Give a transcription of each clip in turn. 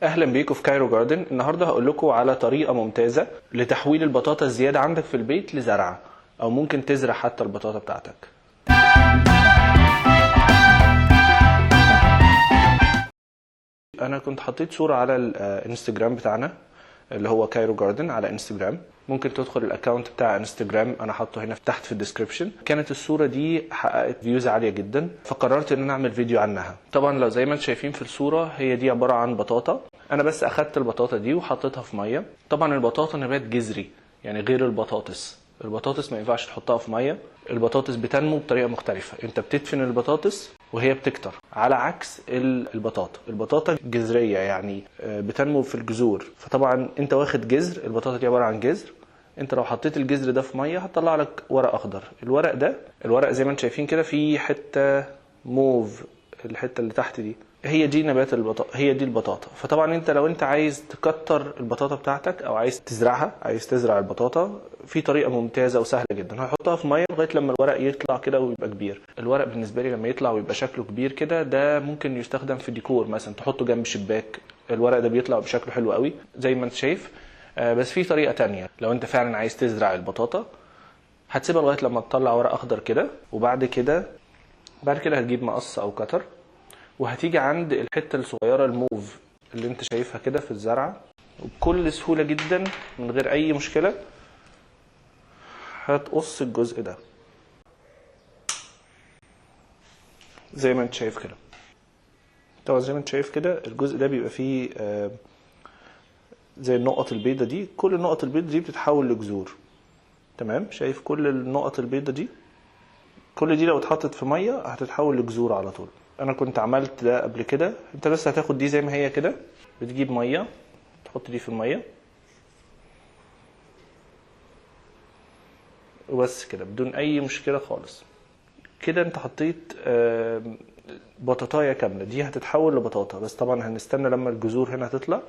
اهلا بيكم في كايرو جاردن. النهارده هقول لكم على طريقه ممتازه لتحويل البطاطا الزياده عندك في البيت لزرعه، او ممكن تزرع حتى البطاطا بتاعتك. انا كنت حطيت صوره على الانستجرام بتاعنا اللي هو كايرو جاردن على انستجرام. ممكن تدخل الاكونت بتاع انستجرام، انا حاطه هنا تحت في الديسكربشن. كانت الصوره دي حققت فيوز عاليه جدا، فقررت ان انا اعمل فيديو عنها. طبعا لو زي ما انتم شايفين في الصوره، هي دي عباره عن بطاطا. انا بس اخدت البطاطا دي وحطيتها في ميه. طبعا البطاطا نبات جذري، يعني غير البطاطس ما ينفعش تحطها في ميه. البطاطس بتنمو بطريقه مختلفه، انت بتدفن البطاطس وهي بتكتر، على عكس البطاطا جذريه، يعني بتنمو في الجذور. فطبعا انت واخد جذر، البطاطا دي عباره عن جذر. انت لو حطيت الجذر ده في ميه هتطلع لك ورق اخضر. الورق زي ما انتم شايفين كده فيه حته موف، الحته اللي تحت دي هي دي نبات البطاطا، هي دي البطاطا. فطبعا انت لو انت عايز تكتر البطاطا بتاعتك او عايز تزرعها، عايز تزرع البطاطا، في طريقه ممتازه وسهله جدا. هحطها في ميه لغايه لما الورق يطلع كده ويبقى كبير. الورق بالنسبه لي لما يطلع ويبقى شكله كبير كده، ده ممكن يستخدم في ديكور، مثلا تحطه جنب شباك. الورق ده بيطلع بشكله حلو قوي زي ما انت شايف. بس في طريقه تانية، لو انت فعلا عايز تزرع البطاطا هتسيبها لغايه لما تطلع ورق اخضر كده، وبعد كده هتجيب مقص او كتر، وهتيجي عند الحته الصغيره الموف اللي انت شايفها كده في الزرعه، وبكل سهوله جدا من غير اي مشكله هتقص الجزء ده زي ما انت شايف كده. طبعا زي ما انت شايف كده الجزء ده بيبقى فيه زي النقط البيضه دي. كل النقط البيضه دي بتتحول لجذور. تمام، شايف كل النقط البيضه دي؟ كل دي لو اتحطت في ميه هتتحول لجذور على طول. انا كنت عملت ده قبل كده. انت بس هتاخد دي زي ما هي كده، بتجيب ميه تحط دي في الميه وبس كده بدون اي مشكله خالص. كده انت حطيت بطاطايه كامله. دي هتتحول لبطاطا، بس طبعا هنستنى لما الجذور هنا تطلع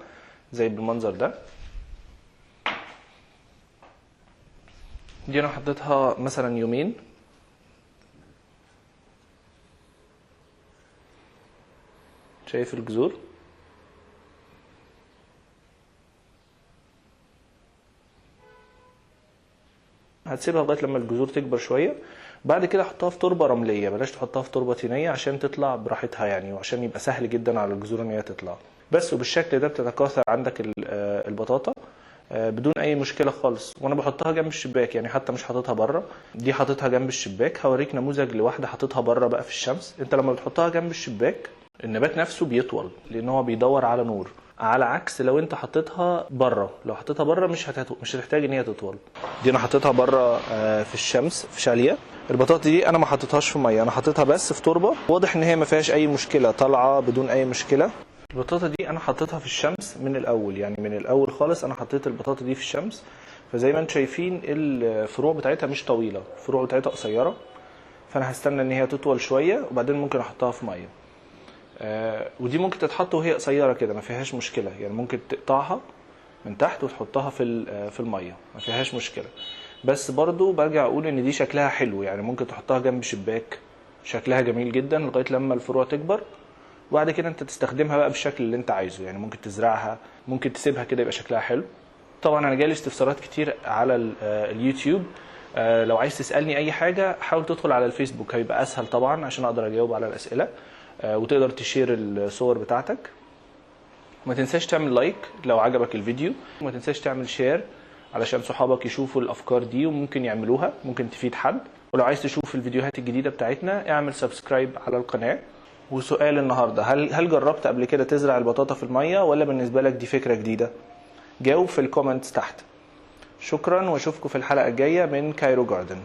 زي بالمنظر ده. دي انا حطيتها مثلا يومين. شايف الجذور؟ هتسيبها لغايه لما الجذور تكبر شويه. بعد كده حطها في تربه رمليه، بلاش تحطها في تربه طينيه عشان تطلع براحتها يعني، وعشان يبقى سهل جدا على الجذور ان هي تطلع. بس وبالشكل ده بتتكاثر عندك البطاطا بدون اي مشكله خالص. وانا بحطها جنب الشباك، يعني حتى مش حاططها بره، دي حاططها جنب الشباك. هوريك نموذج لواحده حاططها بره بقى في الشمس. انت لما بتحطها جنب الشباك النبات نفسه بيطول، لان هو بيدور على نور، على عكس لو انت حطيتها بره. لو حطيتها بره مش هتحتاج ان هي تطول. دي انا حطيتها بره في الشمس في شاليه. البطاطا دي انا ما حطيتهاش في ميه، انا حطيتها بس في تربه. واضح ان هي ما فيهاش اي مشكله، طالعه بدون اي مشكله. البطاطا دي انا حطيتها في الشمس من الاول، يعني من الاول خالص انا حطيت البطاطا دي في الشمس. فزي ما انتم شايفين الفروع بتاعتها مش طويله، الفروع بتاعتها قصيره. فانا هستنى ان هي تطول شويه وبعدين ممكن احطها في ميه. ودي ممكن تتحط وهي قصيره كده، ما فيهاش مشكله، يعني ممكن تقطعها من تحت وتحطها في الميه، ما فيهاش مشكله. بس برضو برجع اقول ان دي شكلها حلو، يعني ممكن تحطها جنب شباك، شكلها جميل جدا لغايه لما الفروع تكبر. وبعد كده انت تستخدمها بقى بالشكل اللي انت عايزه، يعني ممكن تزرعها، ممكن تسيبها كده يبقى شكلها حلو. طبعا انا جالي استفسارات كتير على اليوتيوب. لو عايز تسالني اي حاجه حاول تدخل على الفيسبوك، هيبقى اسهل طبعا عشان اقدر اجاوب على الاسئله. وتقدر تشير الصور بتاعتك. ما تنساش تعمل لايك لو عجبك الفيديو، وما تنساش تعمل شير علشان صحابك يشوفوا الافكار دي وممكن يعملوها، ممكن تفيد حد. ولو عايز تشوف الفيديوهات الجديده بتاعتنا اعمل سبسكرايب على القناه. وسؤال النهارده، هل جربت قبل كده تزرع البطاطا في الميه، ولا بالنسبه لك دي فكره جديده؟ جاوب في الكومنتس تحت. شكرا، واشوفكم في الحلقه الجايه من كايرو جاردن.